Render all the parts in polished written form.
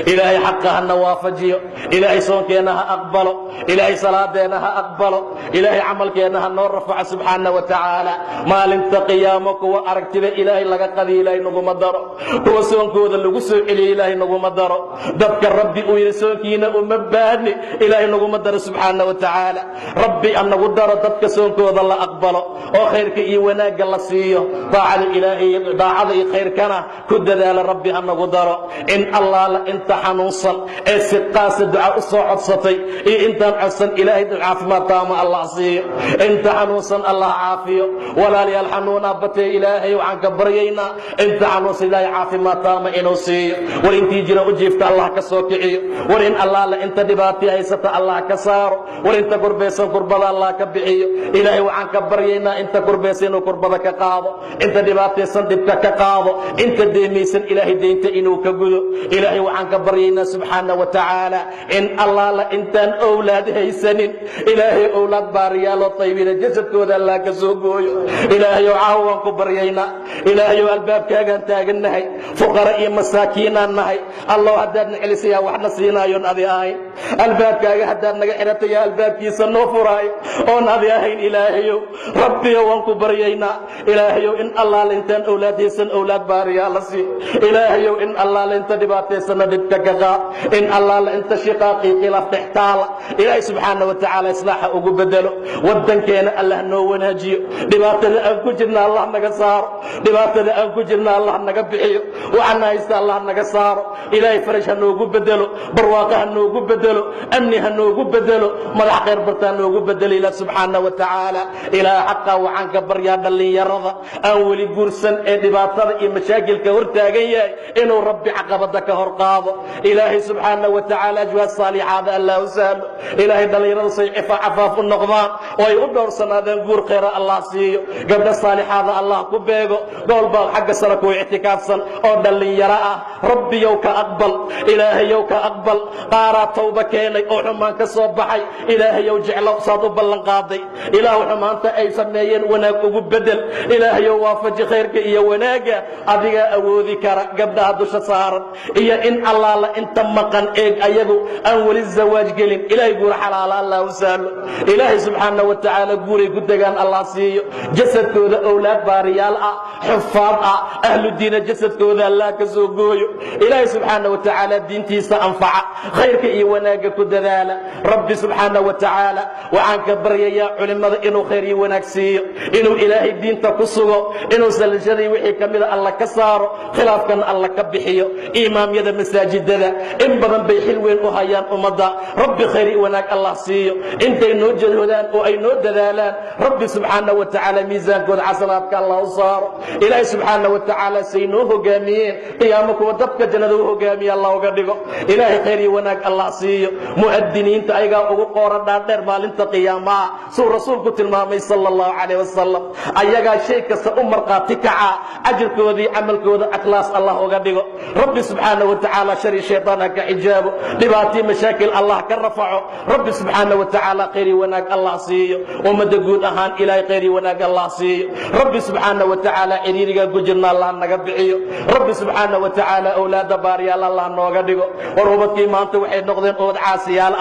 إلهي حقها النوافجيو إلهي صونكينها أقبله إلهي صلاتينها أقبله إلهي عملكينها النور رفع سبحانه وتعالى ما لنت قيامك وأركتب إلهي لك قذي إلهي نقوم الدرو هو صونكو ذا اللقسو إلهي نقوم الدرو دبك ربي وإلى صونكينا ومباني إلهي نقوم الدرو سبحانه وتعالى ربي أن نقدر دبك صونكو ذا الله أقبله وخيرك إيواناك الله سيو طاعة إلهي طاعة خير كان كد ذا ربي أن نقدر إن الله انت حنوصل السقاس الدعاء الصوت صتي انت عسن الهي دعاء ما تام الله صير انت حنوصل الله عافيه ولا لي الحنون بتي الهي وعنك برينا انت حنوصل الهي عافيه ما تام انه صير وان تجرى وجفت الله كسوكعي وان الله لا انت دباتي هيست الله كسار وان قربيسن قرب الله كبعي الهي وعنك برينا انت قربيسن قربك قاضو انت دباتي سندبك كقاضو انت ديميسن الهي دينت انه كغدو الهي وعنك برينا سبحانه وتعالى إن الله لا إنتان أولاد هيسنين إلهي أولاد باريال طيبين جسد كود الله كسوقوي إلهي وعاوانك برينا إلهي والباب كاغان تاغنهي فقراء مساكين النهي الله هدادنا علسيا وحنا سينا يون أذي آهين الباب كاغا هدادنا حرطيا الباب كيسا نوفراي أون أذي آهين إلهي ربي وانك برينا إلهي إن الله لا إنتان أولاد هيسن أولاد باريال سي إلهي إن الله لا إنت دباتي سندتكغا إن الله أنت شقاقي خلاف تحتال إلهي سبحانه وتعالى إصلاحه أقو بدله ودن كان الله نو ونهجي دباتنا أنكو جرنا الله نقصار دباتنا أنكو جرنا الله نقبحيه وعنا يستا الله نقصار إلهي فرشها نوقو بدله برواقها نوقو بدله أمنها نوقو بدله مدح خير برتان نوقو بدله إلى سبحانه وتعالى إلى حقا وعنك برياد اللي يرضى أولي قرسا دباتنا مشاكل كورتاقيا إنه ربي عقبتك هرقاض إلهي سبحانه وتعالى أجوى الصالحات الله سهل إلهي دليل صيحفة عفاف النقضان ويقدر سنة نقول خير الله سيو قبل الصالحات الله كبيغو قول باغ حق سلك واعتكاف سن أو دليل يرأى ربي يوك أقبل إلهي يوك أقبل قارا توبة كيني أو حمان كصوبحي إلهي يوجع له صادو بلن قاضي إلهي حمان تأي سميين وناك بدل إلهي يوافج خيرك إيا وناك أدقى أوذي كرا قبل هدوش صارا إيا إن الله لا انت مقن ايق ايغو اول الزواج قلن الهي يقول حلال الله وسهل الهي سبحانه وتعالى قولي قدقان الله سيو جسد كوذا اولاد باريال حفاظ اهل الدين جسد كوذا الله كسوقويو الهي سبحانه وتعالى دين تيسا انفع خيرك اي وناك كدذالا ربي سبحانه وتعالى وعنك بريا علماء انو خيري وناك سيو انو الهي الدين تقصه انو سلجري وحي كميدا الله كسارو خلاف كان الله كبحيو امام يد مساجد إن بدن بيحلوين وهيان أمضى ربي خيري وناك الله سيو انت نوجد هدان وأي نود ذالان ربي سبحانه وتعالى ميزان قد عصناتك الله صار إلهي سبحانه وتعالى سينوه قامين قيامك ودبك جندوه قامي الله وقدقه إلهي خيري وناك الله سيو مؤدنين تأيقا وقورا دار مال انت قياما سو رسولك تلمامي صلى الله عليه وسلم أيقا شيك سأمر قاتكعا أجرك وذي عملك وذي أخلاص الله وقدقه ربي سبحانه وتعالى شري شيطانك حجابه لباتي مشاكل الله كرفعه رب سبحانه وتعالى خيري وناك الله سيو ومدقود أهان إلهي خيري وناك الله سيو رب سبحانه وتعالى عريرك قجرنا الله نقبعيه رب سبحانه وتعالى أولاد باريال الله نوغدقه وربطك ما أنت وحيد نقضين أود عاسيال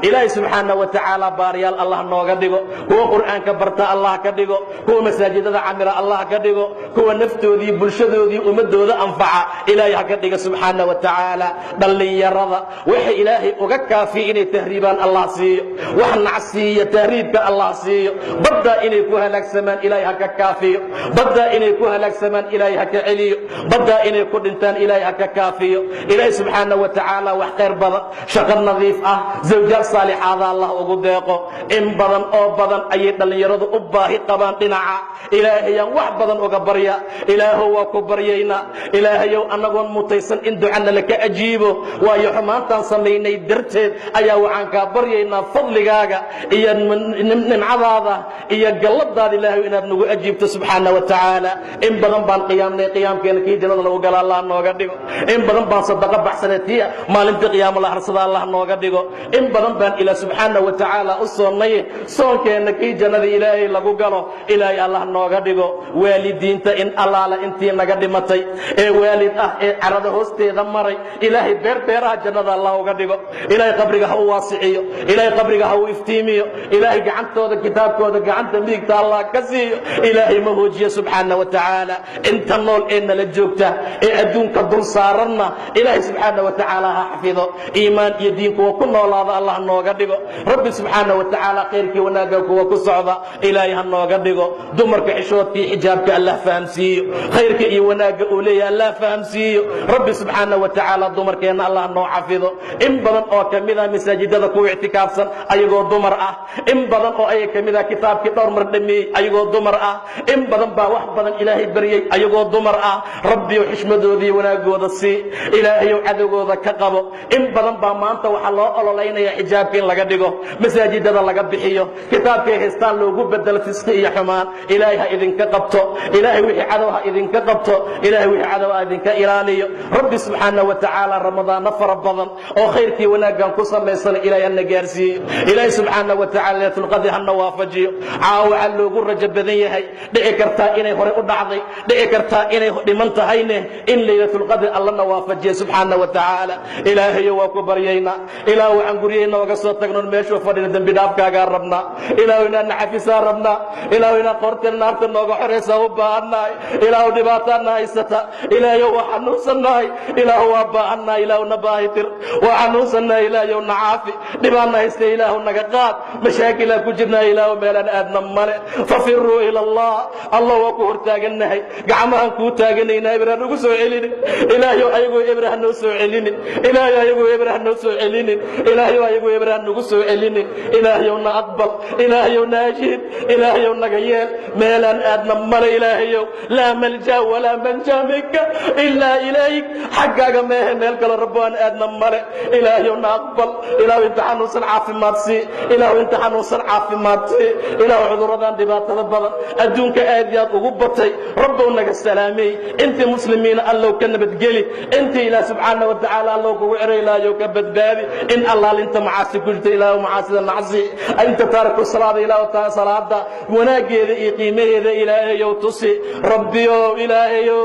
إلهي سبحانه وتعالى باريال الله نوغدقه هو قرآن كبرت الله كدقه هو مساجد عمر الله كدقه هو نفتو ذي بلشدو ذي أمدو ذي أنفع إلهي كدقه سبحانه وتعالى دلي يرضى وحي إلهي أغكى في إني تهريبان الله سيء وحن عسي تهريبك الله سيء بدأ إني كوها لك سمان إلهي هكا كافي بدأ إني كوها لك سمان إلهي هكا علي بدأ إني كود انتان إلهي هكا كافي إلهي سبحانه وتعالى وحقير بضا شغل نظيف زوجار صالح هذا الله وقديقه إن بضن أو بضن أي دلي يرضى أباهي قبان قناعا إلهي وح بضن أقبريا إلهي وكبريينا إلهي أنقون متيسن إن دعنا لك أجيبه waayo xumaantan sameynay darteed ayaa waxaan ka baryaynaa fadligaaga iyo nimcadaada iyo galadaada ilaahay inaad nagu ajiibto subhanahu wa ta'ala in badan baan qiyaamkeena kii jannada lagu gala Allah nooga dhigo in badan baan sadaqa baxsanatiya maalinta qiyaam la harsada Allah nooga dhigo in badan baan ila subhanahu wa ta'ala u soomay soonkeena kii jannada ilaahay lagu galo ilaahay Allah nooga dhigo waalidiinta in Allah la intii naga dhimatay ee waalid ah ee carada hoosteeda maray maray ilaahay beeraha jannada allah uga dhigo ilaahay qabriga ha u waasiciyo ilaahay qabriga ha u iftiimiyo ilaahay gacantooda kitaabkooda gacanta midigta allah ka siiyo ilaahay ma hoojiyo subxaana wa tacaala inta nool ee nala joogta ee adduunka dul saaranna ilaahay subxaana wa tacaala ha xafido iimaan iyo diin kuwa ku noolaada allah nooga dhigo rabbi subxaana wa tacaala khayrkii wanaagga kuwa ku socda ilaahay ha nooga dhigo dumarka xishoodkii xijaabka allah fahamsiiyo khayrka iyo wanaagga uu leeyahay allah fahamsiiyo rabbi subxaana wa tacaala dumarkeenna allah noo xafido in badan oo kamida masaajidada ku ictikaafsan ayagoo dumar ah in badan oo ay kamida kitaabkii dhowr mar dhameeyey ayagoo dumar ah in badan baa wax badan ilaahay baryay ayagoo dumar ah rabbiyo xishmadoodii wanaagooda sii ilaahayow cadowgooda ka qabo in badan baa maanta waxaa loo ololaynaya xijaabka in laga dhigo masaajidada laga bixiyo kitaabkay haystaan loogu bedelo fisqi iyo xumaan ilaahay ha idinka qabto ilaahay wixii cadow ha idinka qabto ilaahay wixii cadow ha idinka ilaaliyo rabbi subxaana wa tacaala ramadaana fara badan oo khayrkii wanaaggan ku samaysana ilaahay hana gaarsiiyo ilaahay subxaana wa tacaala laylatulqadri hana waafajiyo caawa waxaa loogu rajo badan yahay dhici kartaa inay hore u dhacday dhici kartaa inay dhiman tahayne in laylatulqadri allana waafajiya subxaana wa tacaala ilaahayo waa ku baryaynaa ilaah waxaan guryahayna oga soo tagnoon meeshuu fadhina dembi dhaafkaagaa rabnaa ilaahu inaan naxafisaa rabnaa ilaahu inaan qoorteen naarta nooga xoraysaa u baahannahay ilaahu dhibaataana haysata ilaahayow waa xanuunsannahay ilaahu waa baahannahay ilaahu na baahitir waa xanuunsannahay ilaahayow na caafi dhibaana haysta ilaahu naga qaad mashaakilaa ku jirnaa ilaahu meelaan aadna male fafiruu ila allah allah waa ku hortaagannahay gacmahan kuu taaganaynaa eber ha nagu soo celinin ilaahayow ayagoo eber ha noo soo celinin ilaahayow ayagoo eber ha noo soo celinin ilaahayow ayagoo eber ha nagu soo celinin ilaahayow na aqbal ilaahayow na ajiib ilaahayow naga yeel meelaan aadna male ilaahayow laa malja walaa manja minka ilaa ilayk xaggaaga meehe meel kale rabbo aan aadna male ilaahayow na aqbal ilaahu inta xanuunsan caafimaad sii ilaahu inta xanuunsan caafimaad sii ilaahu cudurradan dhibaatada badan adduunka aad iyo aad ugu batay rabbow naga salaamay intii muslimiina allow ka nabadgeli intii ilaah subxaana wa tacaala allow kugu ceraylaayo ka badbaadi in allaalinta macaasi ku jirta ilaahu macaasida nacsi inta taariku salaada ilaahu taa salaada wanaaggeeda iyo qiimaheeda ilaahayow tusi rabbiyow ilaahayow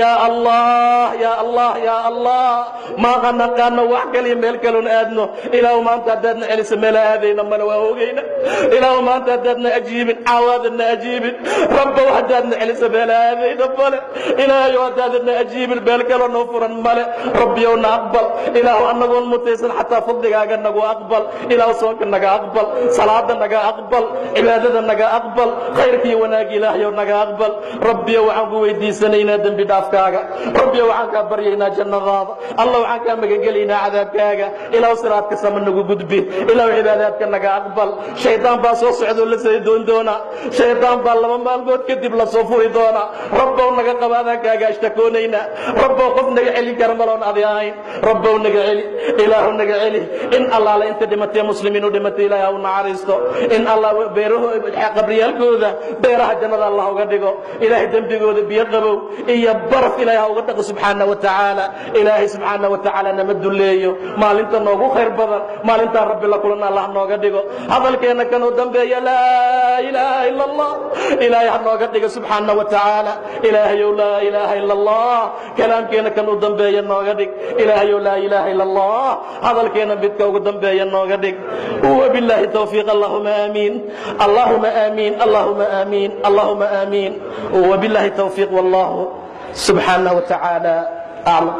yaa allah yaa allah yaa allah maaqa naqaano wax kaliya meel kaloon aadno ilaahu maanta haddaadna celisa meela aadayna male waa ogeyna ilaahu maanta haddaadna ajiibin caawaadana ajiibin rabbow haddaadna celisa meela aadayna male ilaahayow haddaadana ajiibin meel kaloo noo furan male rabbiyow na aqbal ilaahu annagoon mutaysan xataa fadligaaga nagu aqbal ilaahu soonka naga aqbal salaada naga aqbal cibaadada naga aqbal khayrkii wanaagi ilaahayow naga aqbal rabbiyow waxaan ku weydiisanaynaa dembi dhaafkaaga rabbiyow waxaan kaa baryaynaa jannadaada allah waxaan kaa magangelaynaa cadaabkaaga ilaahu siraadka sama nagu gudbi ilaahu cibaadaadka naga aqbal shaydaan baa soo socdoo la saydoon doonaa shaydaan baa 2 maalmood kadib la soo furi doonaa rabbow naga qabaadaan kaaga ashtakoonaynaa rabbow qof naga celin kara maloon adi ahayn rabbow naga celi ilaahu naga celi in allaala inta dhimatee muslimiin u dhimatay ilaahay ha u naxariisto in allah qabriyaalkooda beeraha jannada allah uga dhigo ilaahay dembigooda biyo qabow iyo baraf ilaahay ha uga dhaqo subxaana wa tacaala ilaahay subxaana wa tacaala nama duleeyo maalinta noogu khayr badan maalintaan rabbi la kulan allah nooga dhigo hadalkeena kanuu dambeeya laa ilaaha ila allah ilaahay ha nooga dhigo subxaana wa tacaala ilaahayow laa ilaaha ila allah kalaamkeena kanuu dambeeya nooga dhig ilaahayow laa ilaaha ila allah hadalkeena midka ugu dambeeya nooga dhig wabilaahi tawfiiq allahuma aamiin اللهم آمين اللهم آمين اللهم آمين وبالله التوفيق والله سبحانه وتعالى أعلم